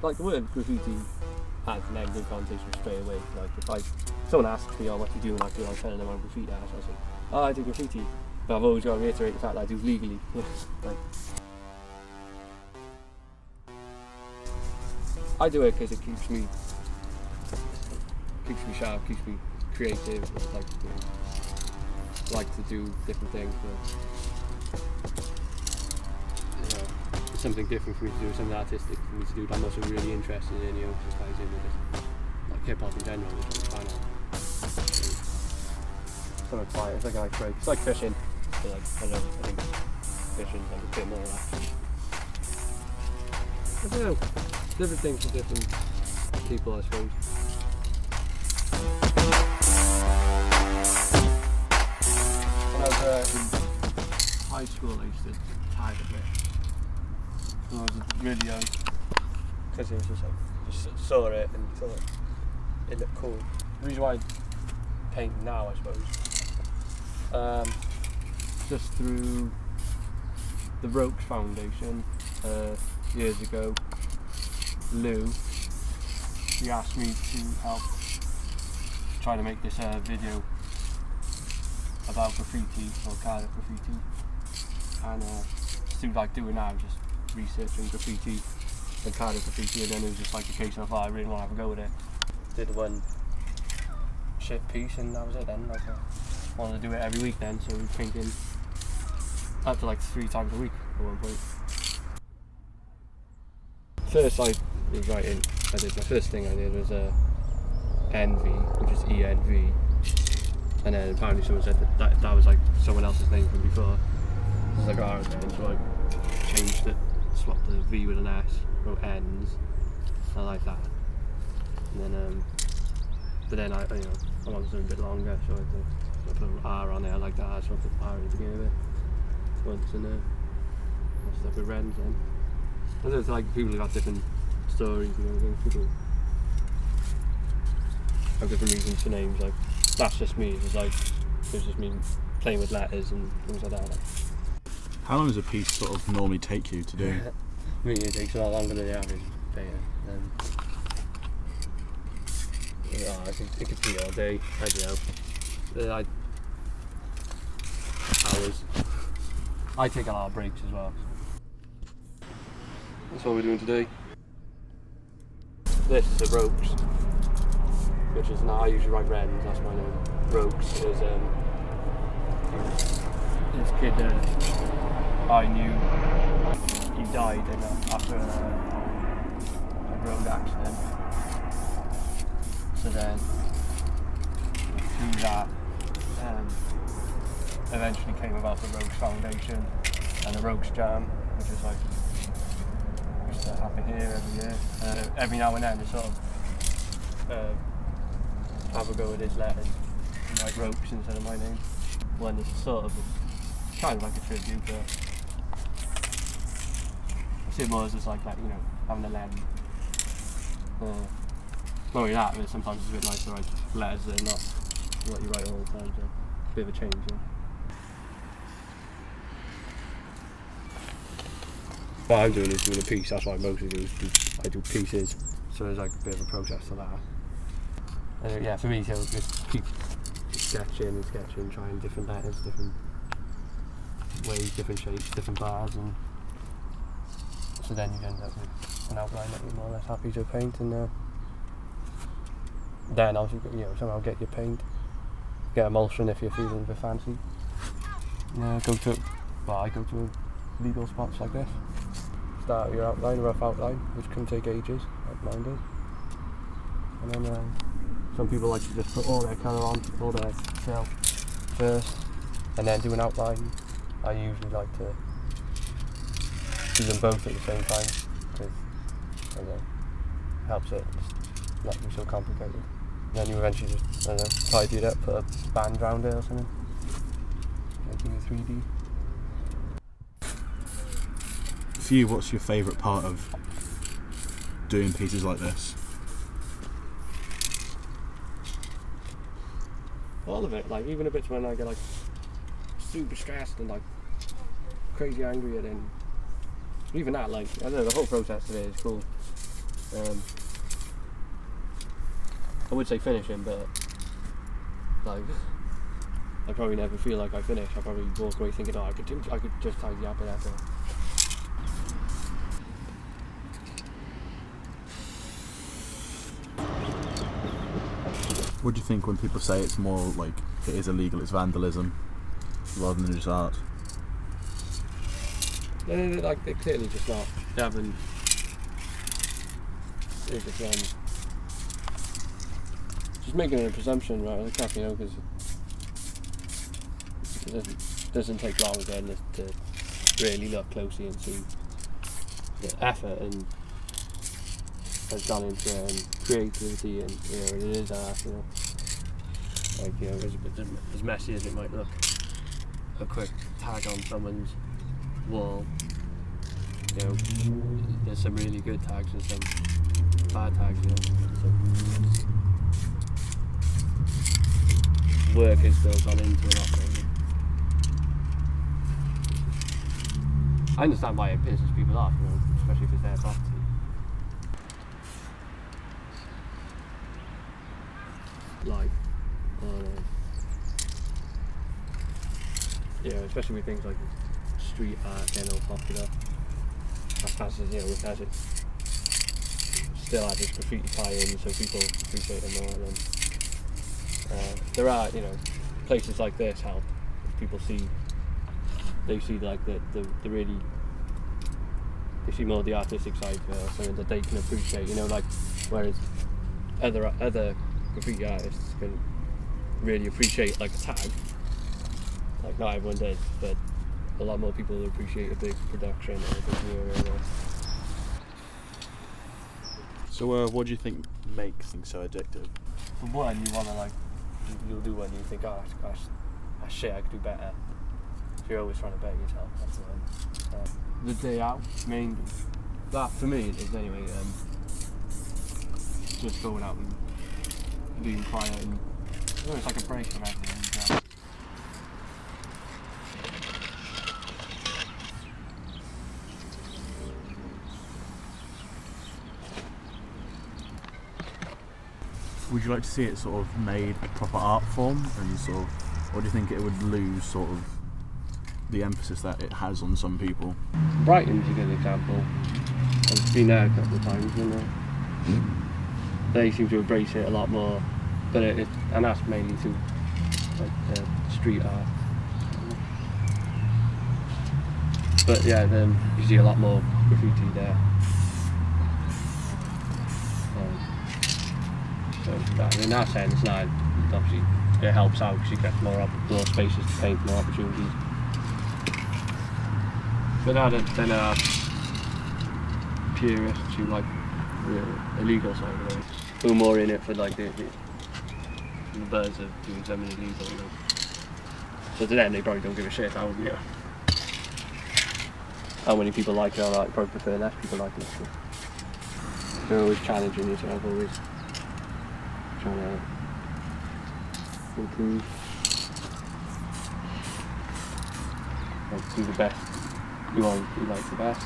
like the word graffiti has a negative connotation straight away. Like if someone asks me, oh, what do you do, and I feel like telling them I'm a graffiti artist, I say, oh, I do graffiti. But I've always got to reiterate the fact that I do legally. Like, I do it because it keeps me sharp, keeps me creative. Like, you know, like to do different things. But, you know, it's something different for me to do, something artistic for me to do that I'm also really interested in. You know, just ties in with it, like hip hop in general, which I'm a fan of. Something quiet. It's like I like it's like fishing. So like I don't know. I think fishing's like a bit more relaxed. I don't know. Different things for different people, I suppose. When I was in high school, I used to tag a bit. When I was really young, because it was just saw it and thought it looked cool. The reason why I paint now, I suppose, just through the Roxe Foundation years ago. Lou, he asked me to help try to make this video about graffiti, or Cardiff graffiti, and to like doing that, just researching graffiti and Cardiff graffiti, and then it was just like a case of, oh, I really want to have a go with it. Did one shit piece and that was it then. Like, I wanted to do it every week then, so we were painting up to like 3 times a week at one point. First I was writing, my first thing I did was Envy, which is ENV, and then apparently someone said that was like someone else's name from before. So I was like, alright then, so I changed it, swapped the V with an S, wrote Ends, I like that. And then, but then I wanted something a bit longer, so I put an R on it, I like that, so I put R at the beginning of it once, and I stuck with Rens then. I know it's like people have got different stories, you know, people have different reasons for names. Like, that's just me. It was just me playing with letters and things like that. Like. How long does a piece sort of normally take you to do? I mean, it takes a lot longer than the average painter. I think it could be all day. I don't know. Hours. I take a lot of breaks as well. That's what we're doing today. This is a Roxe, which is now I usually write Rens, that's my name. Roxe is this kid I knew, he died after a road accident. So then through that eventually came about the Roxe Foundation and the Roxe Jam, which is like used to happen here every year. Every now and then they sort of have a go at his letters and write Roxe instead of my name. When it's sort of kind of like a tribute, but I see it more as just like you know, having a lens. Not only that, but sometimes it's a bit nice to write letters that are not what you write all the time, so a bit of a change. Yeah. What I'm doing is doing a piece, that's what I mostly do, I do pieces, so there's like a bit of a process to that. And yeah, for me, so just keep sketching, trying different letters, different ways, different shapes, different bars, and so then you end up with an outline that you're more or less happy to paint, and then also, you know, somehow get your paint, get emulsion if you're feeling a bit fancy. I go to legal spots like this. Start your outline, rough outline, which can take ages, like mine does. And then some people like to just put all their colour on, all their fill first, and then do an outline. I usually like to do them both at the same time, because it helps it just not be so complicated. And then you eventually just, tidy it up, put a band around it or something, making it 3D. For you, what's your favourite part of doing pieces like this? All of it, like even the bits when I get like super stressed and like crazy angry, and then even that, like I don't know, the whole process of it is cool. I would say finishing, but like I probably never feel like I finish. I probably walk away thinking, oh, I could just tidy up and after. What do you think when people say it's more like it is illegal, it's vandalism, rather than just art? They're clearly just not. They haven't. They're just making a presumption, right? They can't, because it doesn't take long again to really look closely and see the effort and has gone into it, and creativity, and it is art, as messy as it might look. A quick tag on someone's wall, there's some really good tags and some bad tags, so work has still gone into it. I understand why it pisses people off, especially if it's their property. Like, especially with things like street art getting all popular. As fast as which has it still has its graffiti tie-in, so people appreciate it more. And there are, places like this help. People see like the really, they see more the artistic side, something that they can appreciate. Like whereas other graffiti artists can really appreciate like a tag. Like not everyone does, but a lot more people appreciate a big production or a big mural. So what do you think makes things so addictive? For one, you want to you'll do one, you think, oh gosh, shit, I could do better. So you're always trying to better yourself. That's the one. The day out, mainly. That for me is anyway. Just going out and being quiet and it's like a break from everything. Would you like to see it sort of made a proper art form, and or do you think it would lose sort of the emphasis that it has on some people? Brighton's a good example. I've been there a couple of times, They seem to embrace it a lot more, but and that's mainly through like street art. But yeah, then you see a lot more graffiti there. So in that sense, obviously it helps out because you get more spaces to paint, more opportunities. But then there are purists who like the illegal side of it, who are more in it for like the buzz of doing something illegal. So to them, they probably don't give a shit how many people like it, or like probably prefer less people like it. So they're always challenging yourself, always trying to improve, like do the best. You like the best.